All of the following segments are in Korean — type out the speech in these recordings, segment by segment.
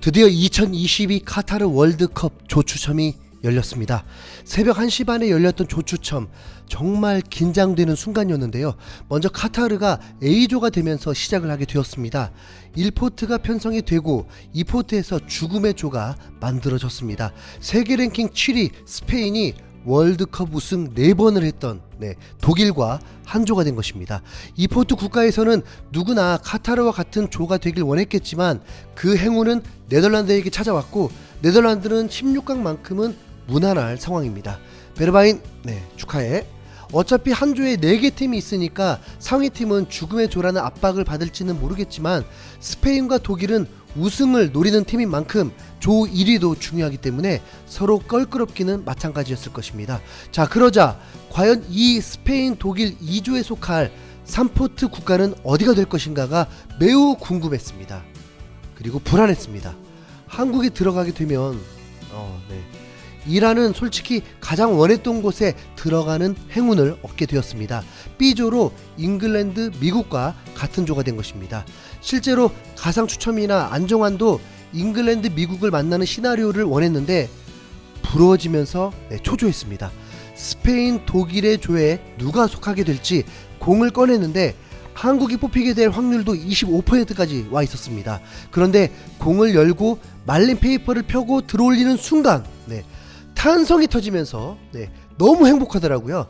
드디어 2022 카타르 월드컵 조추첨이 열렸습니다. 새벽 1시 반에 열렸던 조추첨, 정말 긴장되는 순간이었는데요. 먼저 카타르가 A조가 되면서 시작을 하게 되었습니다. 1포트가 편성이 되고 2포트에서 죽음의 조가 만들어졌습니다. 세계 랭킹 7위 스페인이 월드컵 우승 4번을 했던 독일과 한 조가 된 것입니다. 이 포트 국가에서는 누구나 카타르와 같은 조가 되길 원했겠지만 그 행운은 네덜란드에게 찾아왔고, 네덜란드는 16강만큼은 무난할 상황입니다. 베르바인 축하해. 어차피 한 조에 4개 팀이 있으니까 상위 팀은 죽음의 조라는 압박을 받을지는 모르겠지만, 스페인과 독일은 우승을 노리는 팀인 만큼 조 1위도 중요하기 때문에 서로 껄끄럽기는 마찬가지였을 것입니다. 자, 그러자 과연 이 스페인 독일 2조에 속할 3포트 국가는 어디가 될 것인가가 매우 궁금했습니다. 그리고 불안했습니다. 한국이 들어가게 되면 이란은 솔직히 가장 원했던 곳에 들어가는 행운을 얻게 되었습니다. B조로 잉글랜드, 미국과 같은 조가 된 것입니다. 실제로 가상 추첨이나 안정환도 잉글랜드, 미국을 만나는 시나리오를 원했는데 부러워지면서 초조했습니다. 스페인, 독일의 조에 누가 속하게 될지 공을 꺼냈는데 한국이 뽑히게 될 확률도 25%까지 와 있었습니다. 그런데 공을 열고 말린 페이퍼를 펴고 들어올리는 순간 탄성이 터지면서 너무 행복하더라고요.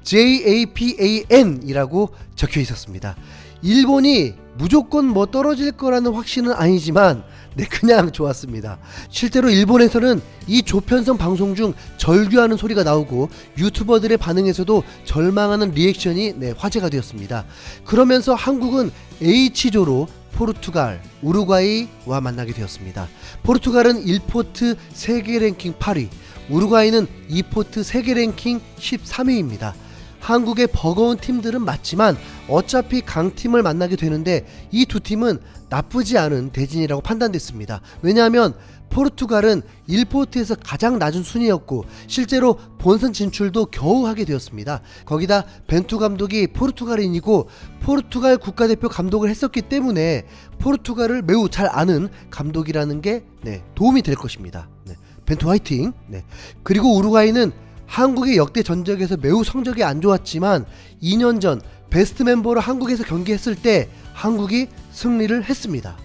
JAPAN 이라고 적혀 있었습니다. 일본이 무조건 떨어질 거라는 확신은 아니지만 그냥 좋았습니다. 실제로 일본에서는 이 조편성 방송 중 절규하는 소리가 나오고 유튜버들의 반응에서도 절망하는 리액션이 화제가 되었습니다. 그러면서 한국은 H조로 포르투갈, 우루과이와 만나게 되었습니다. 포르투갈은 1포트 세계 랭킹 8위, 우루과이는 2포트 세계 랭킹 13위입니다. 한국의 버거운 팀들은 맞지만 어차피 강팀을 만나게 되는데 이 두 팀은 나쁘지 않은 대진이라고 판단됐습니다. 왜냐하면 포르투갈은 1포트에서 가장 낮은 순위였고 실제로 본선 진출도 겨우 하게 되었습니다. 거기다 벤투 감독이 포르투갈인이고 포르투갈 국가대표 감독을 했었기 때문에 포르투갈을 매우 잘 아는 감독이라는 게 도움이 될 것입니다. 벤투 화이팅! 그리고 우루과이는 한국의 역대 전적에서 매우 성적이 안 좋았지만 2년 전 베스트 멤버로 한국에서 경기했을 때 한국이 승리를 했습니다.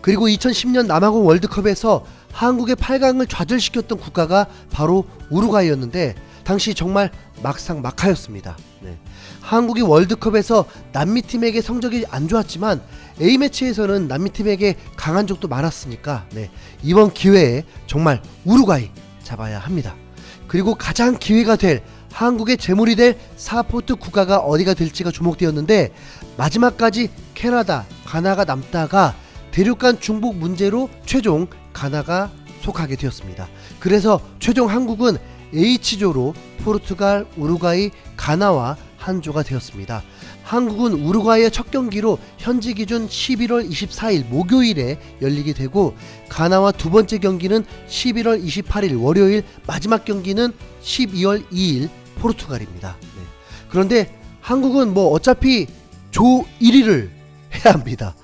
그리고 2010년 남아공 월드컵에서 한국의 8강을 좌절시켰던 국가가 바로 우루과이였는데 당시 정말 막상막하였습니다. 한국이 월드컵에서 남미팀에게 성적이 안 좋았지만 A매치에서는 남미팀에게 강한 적도 많았으니까 이번 기회에 정말 우루과이 잡아야 합니다. 그리고 가장 기회가 될 한국의 재물이 될 4포트 국가가 어디가 될지가 주목되었는데 마지막까지 캐나다, 가나가 남다가 대륙간 중복 문제로 최종 가나가 속하게 되었습니다. 그래서 최종 한국은 H조로 포르투갈, 우루과이, 가나와 한 조가 되었습니다. 한국은 우루과이의 첫 경기로 현지 기준 11월 24일 목요일에 열리게 되고 가나와 두 번째 경기는 11월 28일 월요일, 마지막 경기는 12월 2일 포르투갈입니다. 그런데 한국은 어차피 조 1위를 해야 합니다.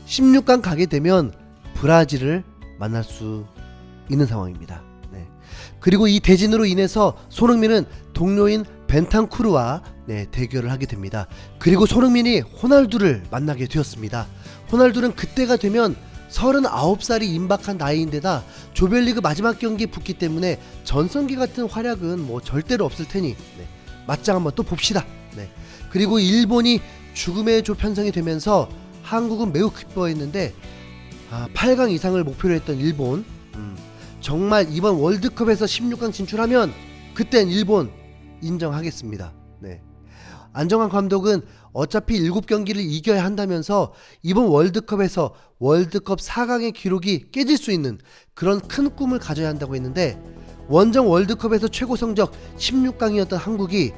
16강 가게 되면 브라질을 만날 수 있는 상황입니다. 그리고 이 대진으로 인해서 손흥민은 동료인 벤탄쿠르와 대결을 하게 됩니다. 그리고 손흥민이 호날두를 만나게 되었습니다. 호날두는 그때가 되면 39살이 임박한 나이인데다 조별리그 마지막 경기에 붙기 때문에 전성기 같은 활약은 절대로 없을 테니 맞짱 한번 또 봅시다. 그리고 일본이 죽음의 조 편성이 되면서 한국은 매우 기뻐했는데 8강 이상을 목표로 했던 일본, 정말 이번 월드컵에서 16강 진출하면 그땐 일본 인정하겠습니다. 안정환 감독은 어차피 7경기를 이겨야 한다면서 이번 월드컵에서 월드컵 4강의 기록이 깨질 수 있는 그런 큰 꿈을 가져야 한다고 했는데, 원정 월드컵에서 최고 성적 16강이었던 한국이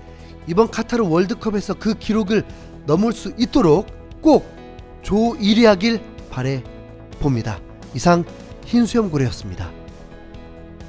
이번 카타르 월드컵에서 그 기록을 넘을 수 있도록 꼭 조 1위 하길 바래 봅니다. 이상 흰수염고래였습니다.